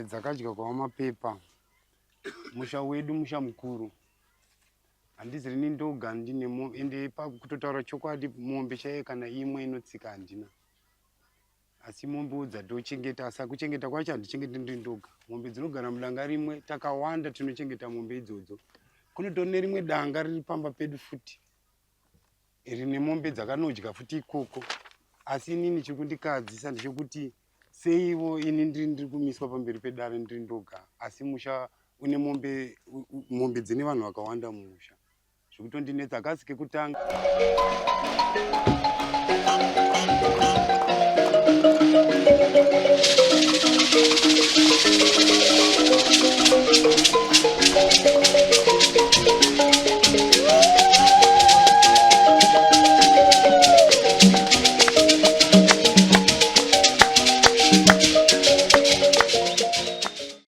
dzakadya kwamapepa. Musha wedu musha mukuru. Handisi rini ndoga ndine mombe ende pakutotaura chokwadi mombe chaiyo kana imwe inotsika handina. Asi mombe dzatochengeta asa kuchengeta kwacho handichengeti ndiri ndoga. Mombe dzinogara mudanga rimwe takawanda tinochengeta mombe idzodzo. Kunotori nerimwe danga riri pamba pedu futi. Rine mombe dzakanodya futi ikoko. Asi inini chiri kundikadzisa ndechekuti seivo ini ndiri kumiswa pamberi pedare ndiri ndoga. Asi musha une mombe dzine vanhu vakawanda mumusha. Zvekutondinetsa akasi kekutanga.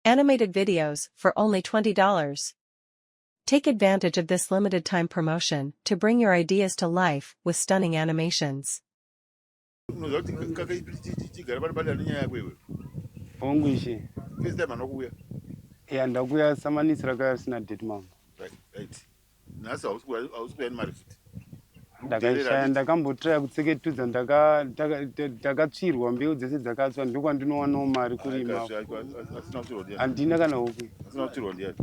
Animated videos for only $20. Take advantage of this limited time promotion to bring your ideas to life with stunning animations. Onguishi. First time anokuya. Yeah, ndakuya samanisi rakaya sina date mama. Right. Nasa ausikuya ni mari futi. Ndakashaya ndakambotraya kutseketudza ndakatsvirwa mbeu dzese dzakatsva ndokwa ndinowanawo mari kurima. Handina kana huku. Asina kutsvirwa ndiani.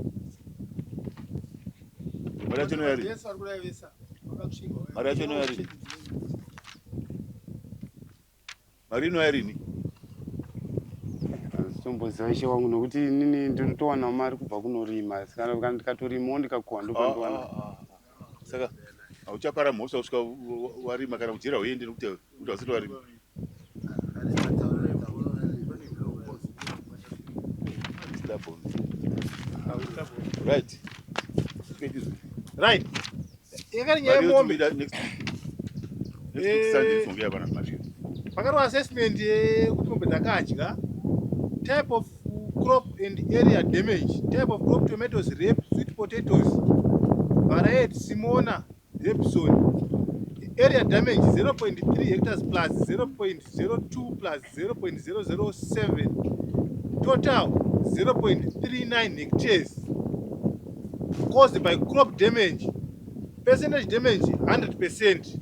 Mari yacho noyari. Mari yacho noyari. Mari noyarini. Tomboziva ishe wangu nokuti inini ndinotowana mari kubva kunorima. Saka ndikatorimawo ndikakuwa ndokwandowana. Saka auchapara mhosva usvika warima kana kujera uende nokuti usati warima. Right. Right. Inganya mombe. Next Sunday fungia bana mari. Pakaro assessment kuti mombe dzakadya. Type of crop and area damage. Type of crop: tomatoes, rape, sweet potatoes, variety Simona, Repson. Area damage 0.3 hectares plus 0.02 plus 0.007. Total 0.39 hectares. Caused by crop damage. Percentage damage 100%.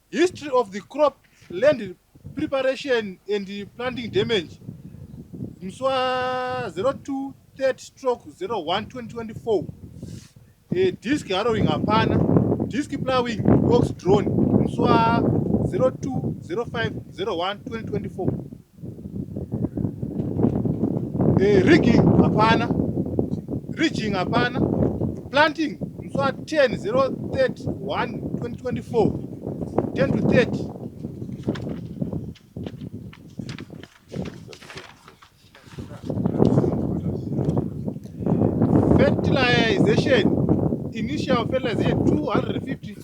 History of the crop, land preparation and planting damage. Mswa 0230/01/2024. Disc harrowing hapana. Disc plowing ox drone. Mswa 0205/01/2024. Rigging hapana. Ridging hapana. Planting mswa 10/031/2024. 10 to 30. Fertilization. Initial fertilization 250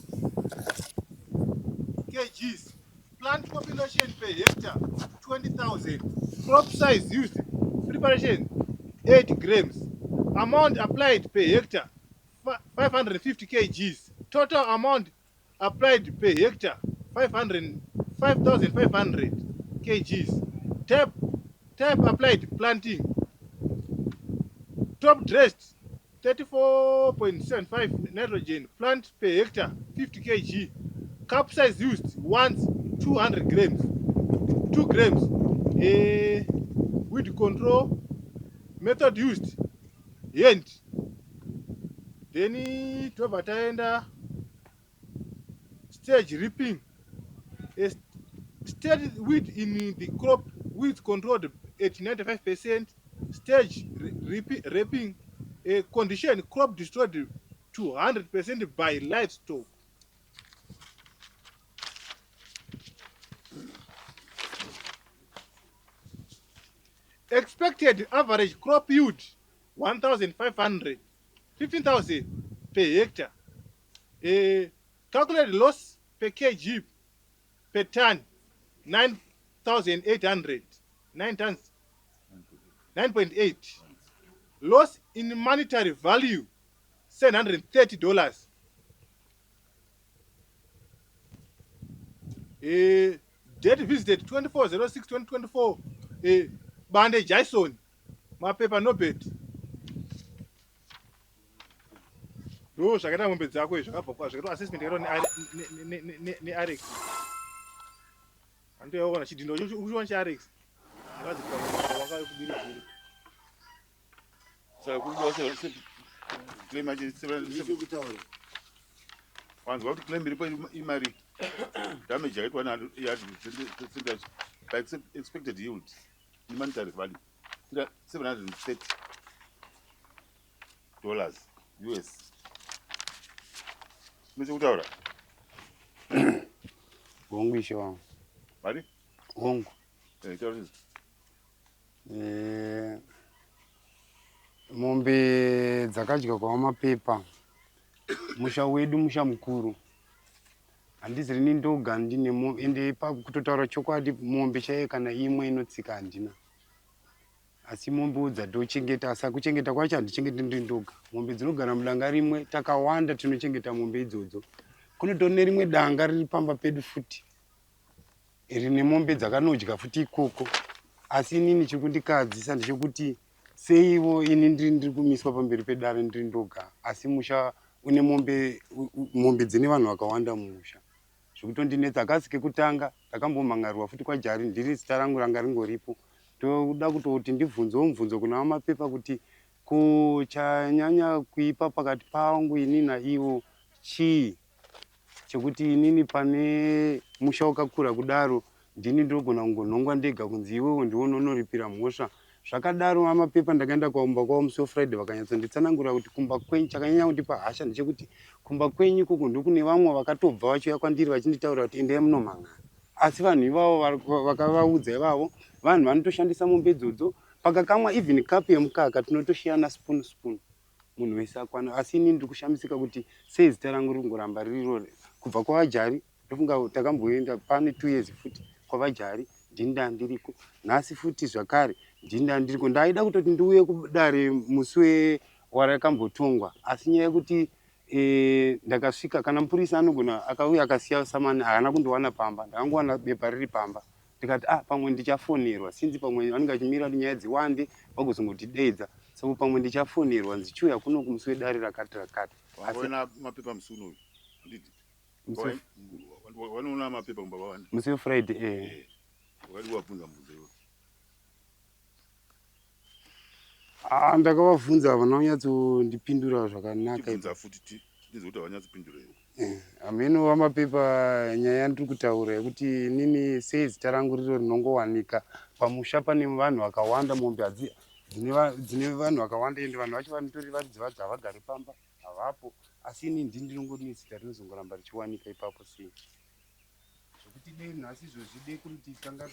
kgs. Plant population per hectare 20,000. Crop size used. Preparation 8 grams. Amount applied per hectare 550 kgs. Total amount applied per hectare 5,500 kgs. Type applied planting. Top dressed 34.75 nitrogen. Plant per hectare 50 kg. Cap size used once 200 grams. 2 grams. Weed control method used hand. Then tobataenda stage reaping. Stage weed in the crop weed controlled at 95%. Stage reaping. Condition crop destroyed to 100% by livestock. Expected average crop yield 1,500, 15,000 per hectare. Calculated loss per kg per ton 9,800, 9 tons, 9.8. Loss in monetary value $730. Date visited 24/06/2024. Bande Jason mapepa nobet ndo zvakaita mombe dzako izvo zvakabva kwa zvakaita assessment yakaitwa nearex andoyaona chidhindo uchiona chearex wakakubiri saka kuda claim wanzwa kuti claim iripo imari damage yaitwa by expected yield monetary value $730 US. Mese kutaura hongu ishe wangu mari hongu taura mombe dzakadya kwa mapepa musha wedu musha mukuru handizi rini ndoga ndine mombe ende pakutotaura chokwadi mombe chaiye kana imwe inotsika handina asi mombe dzatochengeta asa kuchengeta kwacho handichengeti ndiri ndoga mombe dzinogara mudanga rimwe takawanda tinochengeta mombe idzodzo kunotori nerimwe danga riri pamba pedu futi rine mombe dzakanodya futi ikoko asi inini chikundikadzisa ndechekuti seivo ini ndiri kumiswa pamberi pedare ndiri ndoga asi musha une mombe dzine vanhu vakawanda mumusha zvekutondinetsa akasi kekutanga takambomhangarwa futi kwajari ndiri zita rangu ranga ringoripo toda kutoti ndibvunzewo mubvunzo kuna vamapepa kuti kuchanyanya kuipa pakati pangu ini naivo chii chekuti inini pane musha wakakura kudaro ndini ndinogona kungonhongwa ndega kunzi iwewo ndiwo unonoripira mhosva zvakadaro vamapepa ndakaenda kwaumba kwavo musi wefriday vakanyatsonditsanangura kuti kumba kwenyu chakanyanya kundipa hasha ndechekuti kumba kwenyu ikoko ndokune vamwe vakatobva vachiuya kwandiri vachinditaura kuti endai munomhangana asi vanhu ivavo vakavaudza ivavo vanhu vanotoshandisa mombe idzodzo pakakamwa even kapu yemukaka tinotoshiyana spoon munhu wese akwana asi inini ndiri kushamisika kuti sei zita rangu ringoramba ririro kubva kwavajari ndofunga takamboenda pane 2 years futi kwavajari ndini ndandiriko nhasi futi zvakare ndini ndandiriko ndaida kutoti ndiuye kudare musi warakambotongwa asi nyaya yekuti ndakasvika kana mupurisa anogona akauya akasiya samani haana kundowana pamba ndakangowana bepa riri pamba ndikati pamwe ndichafonerwa sinzi pamwe vanenge vachimira kuti nyaya dziwande vagozongotideedza saka pamwe ndichafonerwa nzichiuya kuno kumusi wedare rakati waona mapepa musi unoyu wanoona mapepa kumba vawanda musi wefriday wakati wabvunza mubvunzo iwo ndakavabvunza havana kunyatsondipindura zvakanaka ibvunza futi ndizoti havanyatsopindura iwo hameno vamapepa nyaya yandiri kutaura yekuti nini sei zita rangu riro rinongowanika pamusha pane vanhu vakawanda mombe dzine vanhu vakawanda ende vanhu vacho vanotori varidzi vadzo havagari pamba havapo asi ini ndini ndinongoti nezita rinozongoramba richiwanika ipapo sei zvekuti dei nhasi izvozvi kuti tanga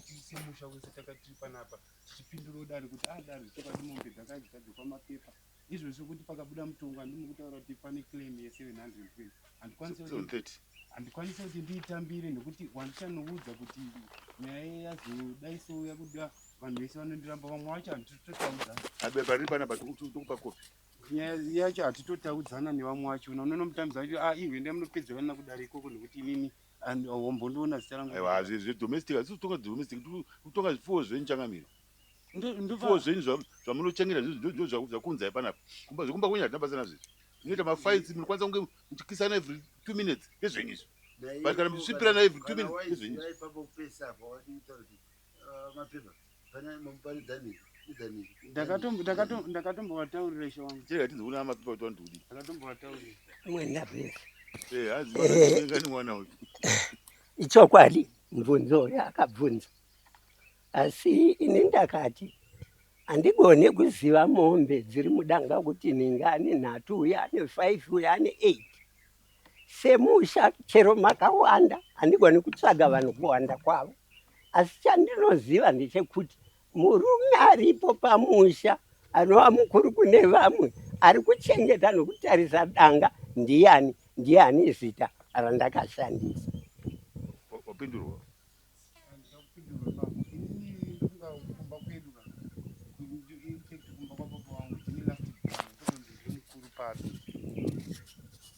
tisemusha wese takatiri panapa tichipindura udare kuti dare chokwadi mombe dzakadzikwa mapepa izvozvi kuti pakabuda mutongo handini kutaura kuti pane claim ye720 handikwanisa kuti ndiitambire nekuti wandichanouudza kuti nyaya yazodai souya kuda vanhu vese vanondiramba vamwe vacho handitotaudzana abepa riri panapa tokupa kopi nyaya yacho hatitotaudzana nevamwe vacho unonomutambidza kuti iwe ndai munopedza vanina kudara ikoko nekuti inini wambondiona zita rangu aiwa zvedomestic hatisi kutonga domestic kutonga zvipfuwo zvenyu changamiro zvipfuwo zvenyu zvamunochengeta ndo zvakunzai panapa kumba kwenyu hatina pasana zvizvi inoita mafights munokwanisa kunge muchikisana every 2 minutes ndezvenyu izvo but kana muchisvipirana every 2 minutes ndezvenyu ndakatombovataurira showani chega tinzi kuna mapepa kuti wandudi ndakatombovataurira hazi mwana uyu ichokwadi mubvunzo yakabvunza asi ini ndakati handigone kuziva mombe dziri mudanga kuti ninge ane 3 uye ane 5 uye ane 8 semusha chero makawanda handigoni kutsvaga vanhu kuwanda kwavo asi chandinoziva ndechekuti murume aripo pamusha anova mukuru kune vamwe ari kuchengeta nokutarisa danga ndiani zita randakashandisa wapindurwa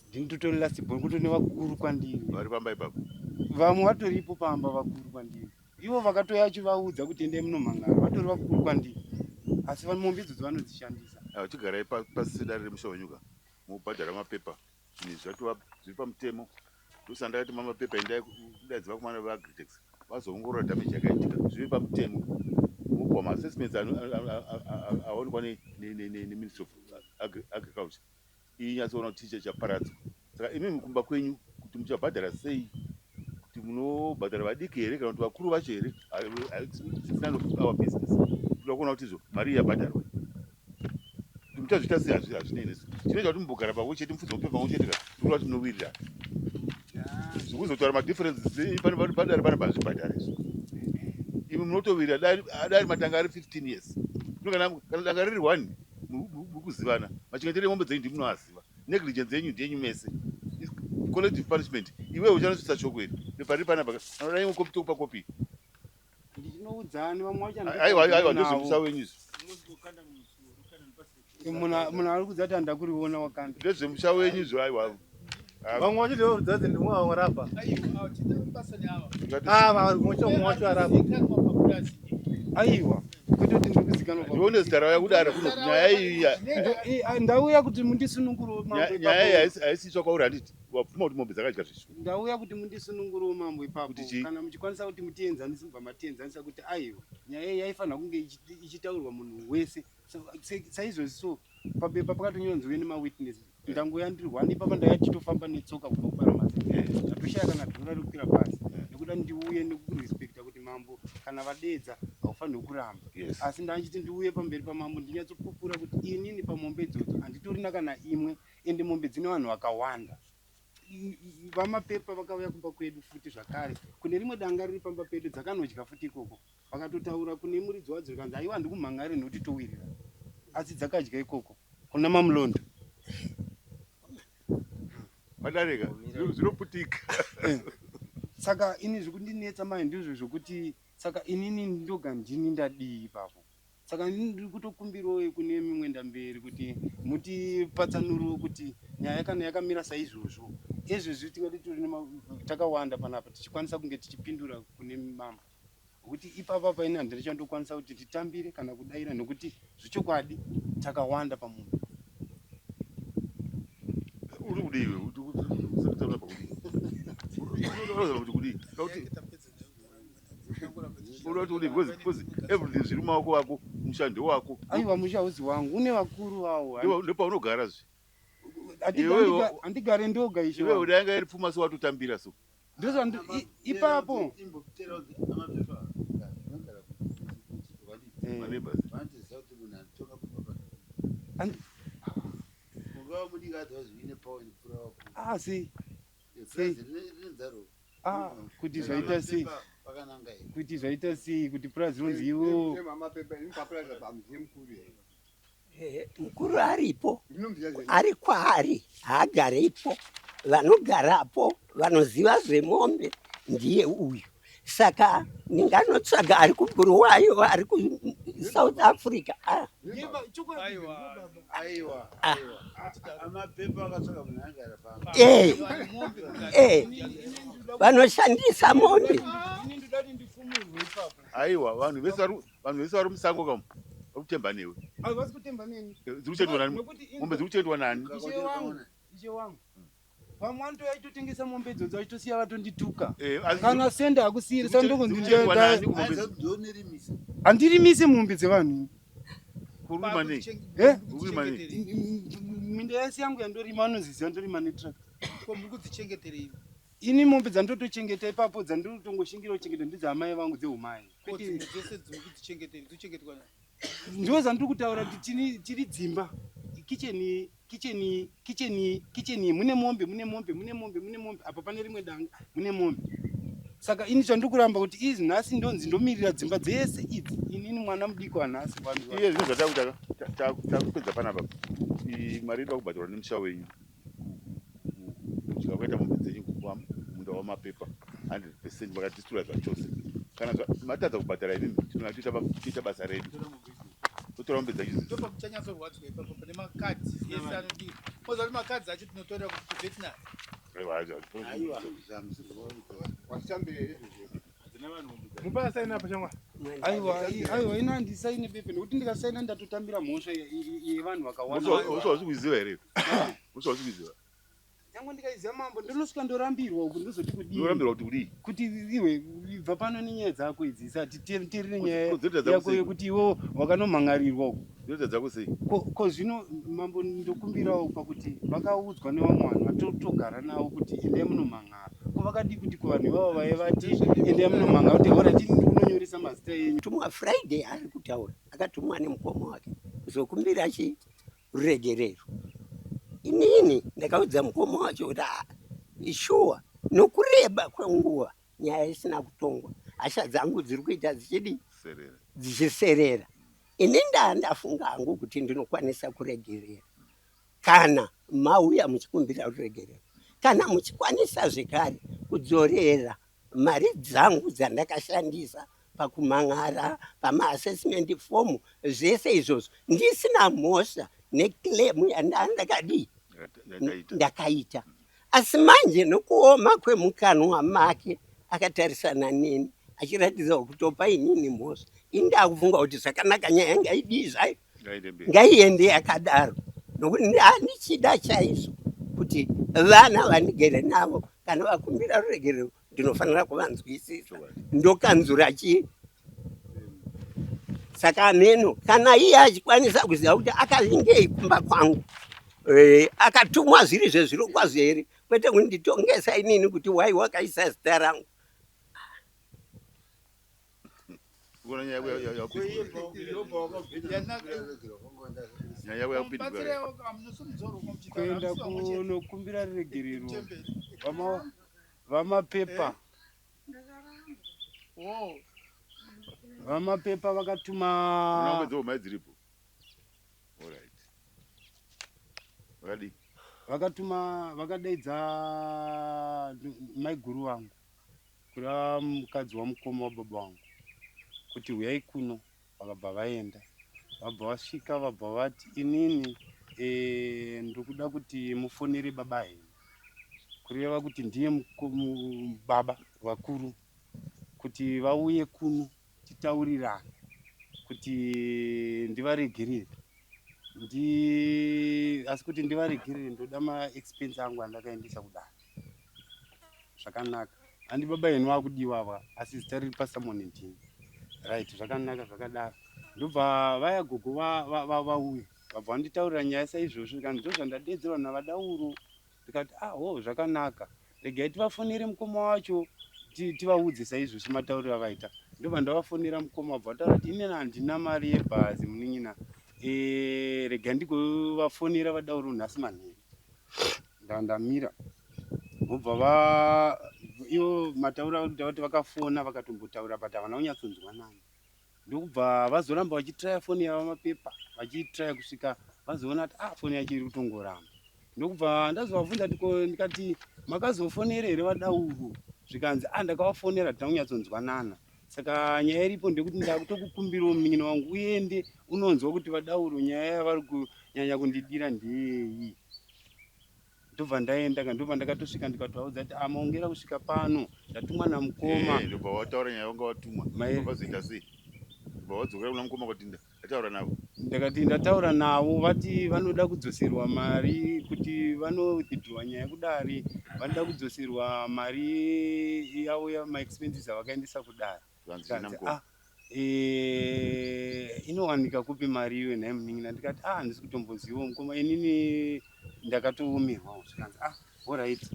ndinitotori lastborn kutone vakuru kwandiri vari pamba ipapo vamwe vatoripo pamba vakuru kwandiri ivo vakatoya chivaudza kuti endei munomhangara vatori vakuru kwandiri asi mombe idzodzo vanodzishandisa. Tigarai pasi sedare remusha wenyuka mubhadhara mapepa zvinhu zvatova zviri pamutemo ndosanda kuti mamapepa endaidziva kumana vaagridex vazoongorora dhameji yakaitika zviri pamutemo mupwa maassessments aonekwa neministry of agriculture inyatsoona kuti chaparadzwa saka imi kumba kwenyu kuti muchabhadhara sei kuti munobhadhara vadiki here kana kuti vakuru vacho here it's none of our business toda kuona kuti izvo mari yabhadharwa muchazviita sei hazvinei nesu chinoita kuti mumbogara pamwe chete mufudze mupepa pamwe chete ka tikuona kuti munowirirana zvikuzotaura madifferences padare pana bazvibhadhara izvo imi munotowirira dai matanga ari 15 years kana danga riri 1 mukuzivana machengetere emombe dzenyu ndimunoaziva negligence yenyu ndenyu mese collective punishment iwe uchanosvitsa chokweri nepari panapa anoda imwe kopi tokupa kopi ndichinoudza vamwe aiwa ndozvemusa wenyu izvo munhu ari kudza kuti handakuriona wakanda ndezvemusha wenyu izvo aiwa vamwe vacho ndorudzadzi ndimwe vamwe rapa mwacho arapa aiwa kutoti ndiri kuzikanwa ndione zita rauya kudara kuno nyaya iya ndauya kuti mundisunungurewo nyaya iyi haisitsva kwauri handiti wapfuma kuti mombe dzakadya zvishu ndauya kuti mundisunungurewo mambo ipapo kana muchikwanisa kuti mutienzanisi mubva matienzanisa kuti aiwa nyaya iyi yaifanira kunge ichitaurwa munhu wese saizvozvi so papepa pakatonyonziwe nemawitness ndangoya ndiri 1 ipapa ndaya tichitofamba netsoka kubva kuparamasi ndatoshaya kana dhora rekukwira bhazi nekuda ndiuye nekurespecta kuti mambo kana vadedza haufanirwi kuramba asi ndanchiti ndiuye pamberi pamambo ndinyatsopupura kuti inini pamombe idzodzo handitorina kana imwe ende mombe dzine vanhu vakawanda vamapepa vakauya kumba kwedu futi zvakare kune rimwe danga riri pamba pedu dzakanodya futi ikoko vakatotaura kune muridzi wadzo rikanzi aiwa handi kumhangare nekuti towirira asi dzakadya ikoko kuna mamulondo padareka zvinoputika saka ini zvekundinetsa mai ndizvo zvokuti saka inini ndoga ndini ndadii ipapo saka ndiri kutokumbirawo kune mimwe ndamberi kuti mutipatsanuruwo kuti nyaya kana yakamira saizvozvo ezvezvi tingati turi takawanda panapa tichikwanisa kunge tichipindura kune mambo kuti ipapa paine handiri chandokwanisa kuti titambire kana kudayira nekuti zvechokwadi takawanda pamunhu uri kudiwe usakutaura pakudii kuti kudii because everything zviri mumaoko ako mushando wako aiwa mushauzi wangu une vakuru vawo ndopaunogara zve handigare ndoga iwe udanga iri pfuma so watotambira so ndizvo ipapo asi kuti zvaita sei kuti zvaita sei kuti purazi ronzi iwo mukuru aripo ari kwaari haagarepo vanogarapo vanoziva zvemombe ndiye uyu saka ndinganotsvaga ari kubhuruwayo ari kuSouth Africa vanoshandisa mombe aiwa vanhu vese vari musango kamo vakutemba newe mombe dziri kuchendwa nani ishe wangu vamwe vanotoya achitotengesa mombe idzodzo achitosiya vatondituka kana senda hakusiyiri handirimisi mombe dzevanhu minda yasi yangu yandorima anoziziva ndorima netraka ini mombe dzandotochengeta ipapo dzandotongoshingira kuchengeta ndedzamai vangu dzeumai ndo zandiri kutaura kuti tiri dzimba kicheni mune mombe apa pane rimwe danga mune mombe saka ini zvandiri kuramba kuti izi nhasi ndonzi ndomirira dzimba dzese idzi inini mwana mudiki wanhasi iye zvino zvatakupedza panapa mari ida kubhadharwa nemusha wenyu kudya kwaita mombe dzenyu munda wamapepa 100% vakadhistura zvachose kana matadza kubhadhara inini tinoita basa redu totora mombe dzacho Mupa sign up changwa. Aiwa ina ndisaine bepe nekuti ndikasaina ndatotambira mhosva yevanhu vakawanda. Usozviziva here? Usozviziva. Nyangwe ndikaiziva mambo ndinosvika ndorambirwa uku ndozoti kudii. Urambirwa kuti kudii? Kuti iwe bva pano nenyaya dzako idzi isati tiri nenyaya yako yekuti iwo wakanomhangarirwa uku. Dzinoita dzako sei? Ko zvino mambo ndokumbirawo pakuti vakaudzwa nevamwe vanhu vatotogara navo kuti endai munomhan'ara. Ko vakadi kuti kuvanhu ivavo vaivati endai munomhan'ara kuti ora tini unonyoresa mazita enyu. Tumwa Friday ari kutaura akatumwa nemukoma wake kuzokumbira ruregerero. Inini ndakaudza mukoma wacho kuti ishuwa nokureba kwenguva nyaya isina kutongwa hasha dzangu dziri kuita dzichiserera. Ini ndafunga hangu kuti ndinokwanisa kuregerera kana mauya muchikumbira ruregerero, kana muchikwanisa zvekare kudzorera mari dzangu dzandakashandisa pakumhan'ara, pama-assessment form, zvese izvozvo ndisina mhosva neclaim yandakadii ndakaita. Asi manje nokuoma kwemukanwa make akatarisana neni achiratidza kutopa inini mhosva, indakufunga kuti zvakanaka nyaya ngaidii zvayo ngaiende yakadaro, nokuti ndichida chaizvo kuti vana vandigere navo kana vakumbira ruregerero ndinofanira kuvanzwisisa ndokanzura chii. Saka meno kana iye achikwanisa kuziva kuti akavingei kumba kwangu akatumwa zviri zvezviro kwazvo here, kwete kunditongesa inini kuti wai wakaisa zita rangu. Kuenda kunokumbira ruregerero vamapepa vamapepa vakatuma vakadaidza maiguru vangu kura mukadzi wamukoma wababa vangu kuti uyai kuno. Vakabva vaenda, vabva vasvika vabva vati inini ndikuda kuti mufonere baba henyu, kureva kuti ndiye baba vakuru, kuti vauye kuno titaurirana kuti ndivaregerere. Asi kuti ndivaregerere ndoda maexpense angu andakaendesa kudaro. Zvakanaka, handi baba henyu vakudiwa ava, asi zita riri pasamoni ndini. Right, zvakanaka zvakadaro. Ndobva vaya gogo vauya vabva vanditaurira nyaya saizvozvo, kandi ndozvandadedzerwa navadauro. Ndikati zvakanaka, regai tivafonere mukoma wacho tivaudze saizvozvo matauriro avaita. Ndobva ndavafonera mukoma wabva vataura kuti inini handina mari yebhazi munin'ina, regai ndigovafonera vadauro nhasi manheru. Ndamira vobva ivo mataura kuti vakafona vakatombotaura but havana kunyatsonzwanana. Ndokubva vazoramba vachitraya foni yavamapepa vachitraya kusvika vazoona kuti foni yacho iri kutongoramba. Ndokubva ndazovabvunza ndikati makazofonera here vadauro? Zvikanzi ndakavafonera hatina kunyatsonzwanana. Saka nyaya iripo ndekuti ndakutokukumbirawo munin'ina wangu uende unonzwa kuti vadauro nyaya yavari kunyanya kundidira ndeyei. Ndobva ndaenda ndobva ndakatosvika ndikatovaudza kuti maongera kusvika pano ndatumwa namukoma. Ndobva wataura nyaya wanga watumwa vazoita sei? Ndobva wadzokera kuna mukoma kuti ndataura navo? Ndakati ndataura navo vati vanoda kudzoserwa mari, kuti vanowithdrawa nyaya yekudare, vanoda kudzoserwa mari yavo yamaexpenses avakaendesa kudare. Inowanika kupi mari iwe nhaye munin'ina? Ndikati handisi kutombozivawo mukoma, inini ndakatoomerwawo. Zvikanzi alright,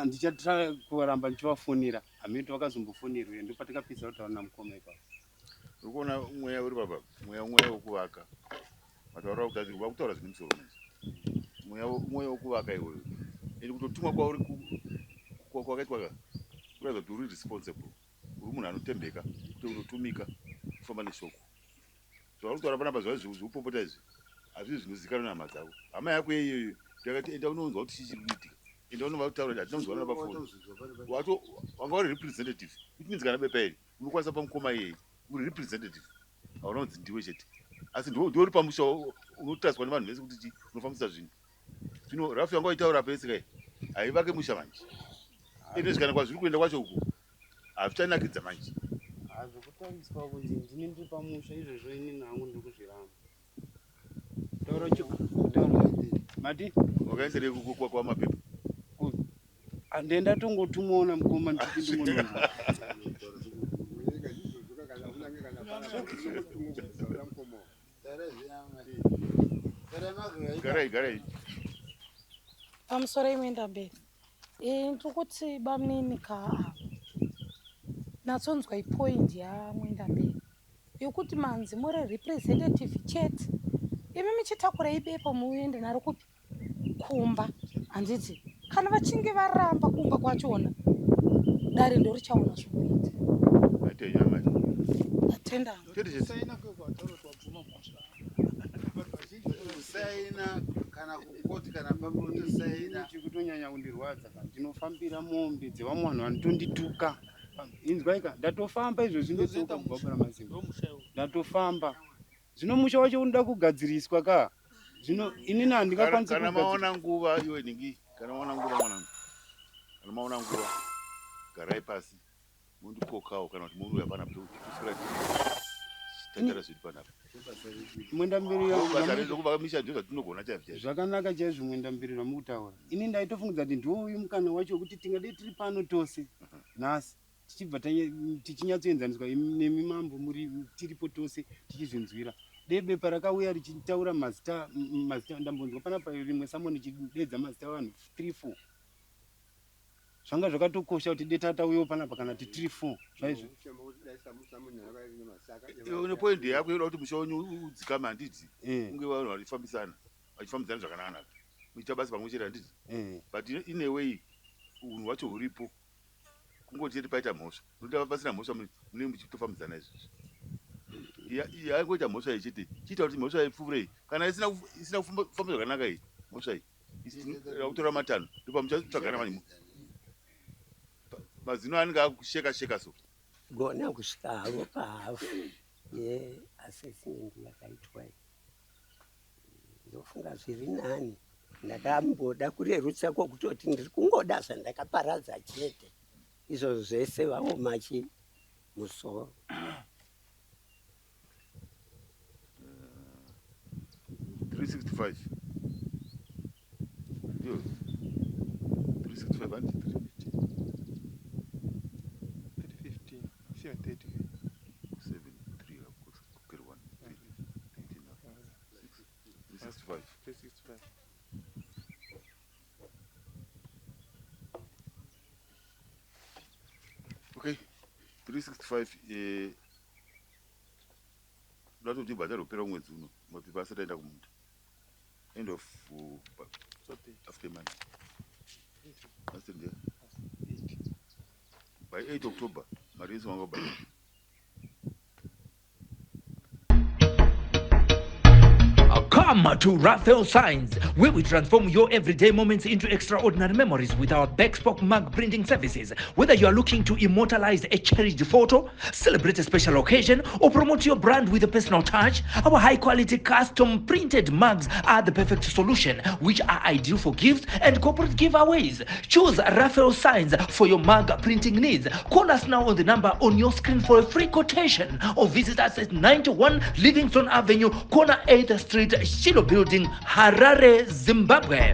ndichatira kuramba ndichivafonera. Hameti vakazombofonerwa, ndopatakapedza kutaura namukoma ipapo. Uri kuona mweya uri baba, mweya wokuvaka. Mataura kuti vakutaura zvine musoro mweya wokuvaka iwoyo. Ende kutotumwa kwauri kwakaitwa kuratidza kuti uri responsible, uri munhu anotembeka, kuti unotumika kufamba neshoko. Zvauri kutaura panapa zvaupopota izvi hazvisi zvinozivikanwa nehama dzavo. Hama yako iyoyo ndakati enda unonzwa kuti chii chiri kuitika, enda unobva kutaura kuti hatina kuzwanana pafoni. Wanga uri representative, which means kana bepa iri unokwanisa pamukoma iyeye uri representative, hauna kunzi ndiwe chete, asi ndiuri pamusha unotariswa nevanhu vese kuti unofambisa zvinhu. Zvino rafu yanga waitaura pese kai haivake musha manje. Ende zvikana kwazviri kuenda kwacho uku Azvichanakidza manje. Hazvokutariswa kuti ndini ndiri pamusha izvozvo inini hangu ndiri kuzviramba. Taura mati Wakaenderei kwa mapepa? ndenda tongotumaona mukoma ndichindimonoa. Garai. Pamusoro imwenda mberi. Ndiri kuti bamunini ka natsonzwa ipoint yamwenda mberi yokuti manzi muri representative chete imi michitakura ibepo muende naro kupi kumba handiti kana vachinge varamba kumba kwachona dare ndorichaona zvokuita atenda kusaina kana kukoti kana pamotosaina chikutonyanya kundirwadza ndinofambira mombe dzevamwe vanhu vanotondituka. Inzwaika ndatofamba izvozvi ndotsoka kubva kuna Masimba. Ndatofamba. Zvino musha wacho unoda kugadziriswa ka. Zvino inini handingakwanisi kana maona nguva iwe ningi kana maona nguva mwanangu. Kana maona nguva garai pasi. Mundipokawo kana kuti munhu yapana kuti kusura tendera zviri panapa. Mwenda mbiri yangu bazari zokubaka misha ndizo tinogona chaizvo. Zvakanaka chaizvo mwenda mbiri ramutaura. Ini ndaitofungudza kuti ndiwo uyu mukana wacho kuti tingade tiri pano tose. Nhasi tichibva tichinyatsoenzaniswa nemi mambo muri tiripo tose tichizvinzwira. Bepa rakauya richitaura mazita ndambonzwa panapa rimwe samoni chidedza mazita vanhu 3-4. Zvanga zvakatokosha kuti deta tauyawo panapa kana kuti 3-4 zvaizvo. Une point yako yoda kuti musha wenyu udzikama handiti. Unge vanhu varifambisana zvakanaka. Muita basa pamwe chete handiti. But in a way unhu wacho huripo. Kungoti paita mhosva. Unoda pasina mhosva mune muchitofambidzana izvozvo. Yangoita mhosva ichite. Chiita kuti mhosva ipfuurei. Kana isina kufamba zvakanaka iyi. Mhosva iyi. Kutora matano. Ndipo muchatsvagana vanhu. Mazino anenge akusheka so. Gona kusvika havo pahavo yeassessment yakaitwa ndofunga zviri nani. Ndakamboda kurerutsa kwokutoti ndiri kungoda zvandakaparadza chete izvo zvese vangomachi musoro. 365. Yo. 365 and 350. 350. 7 3 could 1 365. 365. Okay. 365 not to bother opera mwedzi uno kuti basa taenda kumunda end of after month after there by 8 October marisi wanga by Come to Raphael Signs, where we transform your everyday moments into extraordinary memories with our bespoke mug printing services. Whether you are looking to immortalize a cherished photo, celebrate a special occasion, or promote your brand with a personal touch, our high-quality custom printed mugs are the perfect solution, which are ideal for gifts and corporate giveaways. Choose Raphael Signs for your mug printing needs. Call us now on the number on your screen for a free quotation, or visit us at 91 Livingston Avenue, corner 8th Street, Shilo Building, Harare, Zimbabwe.